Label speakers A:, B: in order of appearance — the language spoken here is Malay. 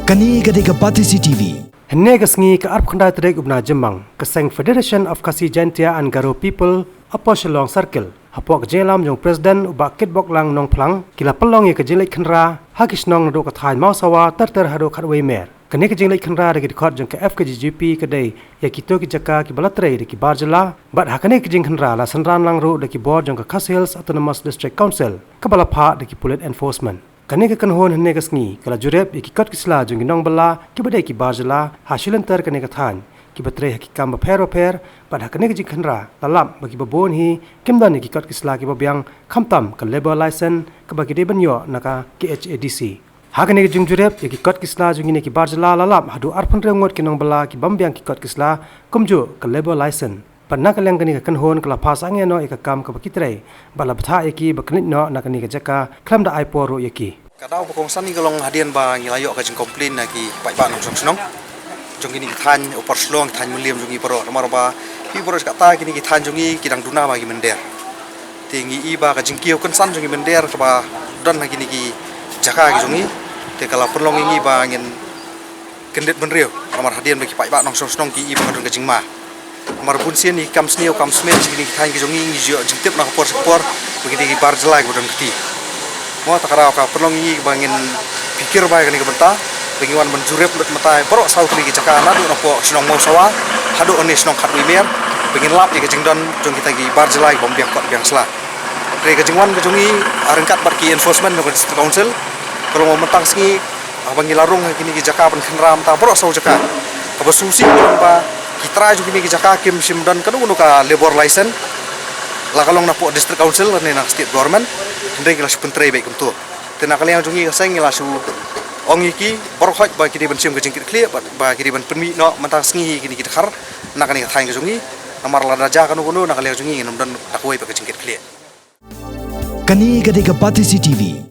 A: Kani gadega Pati CTV.
B: Henne gasngi ka arp khanda trek ubna jemang kaseng Federation of Kasi Jantia and Garo People apo Shillong Circle hapok jelam jong president uba kitbok lang nong plang kila pelong ye ka jelek khanra hakis nong ro ka thai mau sawa ter hado khatwei mer kane ka jelek khanra de khot jong ka FKGGP ka dei ya kito ki jaka ki balatre de ki barjala bat hakane ki jing khanra la sanran lang ro de ki board jong ka Khas Hills Autonomous District Council ka balapha de ki police enforcement kane ka kanhon henne gasngi kala jurep ki kot kisla jong nong bala ki badai ki barjala hasilanter kane ka than ki batre ki kam per pada kane ki khanra lalam bagi babon hi kimdan ki kot kisla ki babyang khamtam ka labor license ka bagi de banyo naka KHADC hakane ki jurep ki kot kisla jong ni ki barjala lalam hadu arphan rengot ki nong bala ki bambyang ki kot kisla kumjo ka labor license panna ka lengkani ka kanhon kala pasang no ka kam ka bakitre bala batha eki baknit no nakani ka jaka klamda aiporo yeki
C: kadau pokongsan ni galong hadian ba ngilayo ka jing komplain na ki pai ba nong sonong jong ini than opor slong than muliam jongi poro marba pi poro kata kini ki than jongi kidang duna ba gi mender tingi iba ka jing kiyo kan san jongi mender ka ba dan na kini ki jaka ki jongi te kala perlong ingi ba ngin kendet benrio amar hadian ba ki pai ba nong sonong ki iba ka jing ma amar bunsian ni kam sneo kam smet kini ki than ki jongi ngi jo jing tip na por begini ki bar jelai bodon keti mo takara ka perlong ingi bangin pikir ba kini ka benta pengiwan menjurep lut matai porok sau kini jaka na do nopo snong mau sawa hado oni snong khat wimer pengin lap ye jingdon jong kita gi bar jelai bom biang kot biang sla re ka jingwan ka jongi arengkat bar ki enforcement no district council kalau mau mentang singi abangi larung kini gi jaka pen khenram ta porok sau jaka ka basusi ba kitra jo kini gi jaka kim simdan kanu no ka labor license la kalong na po district council ni na state government ndai kila sepentre baik untuk tena kali yang jongi ka seng la su ong iki borkhot ba kiri ban sim ke jingkit clear ba kiri ban penmi no mentang sngi kini kita khar nakani ka thaing ke jongi namar la raja kanu kunu nakali jongi nom dan takwai ba ke jingkit clear
A: Kani gadega Pati CTV.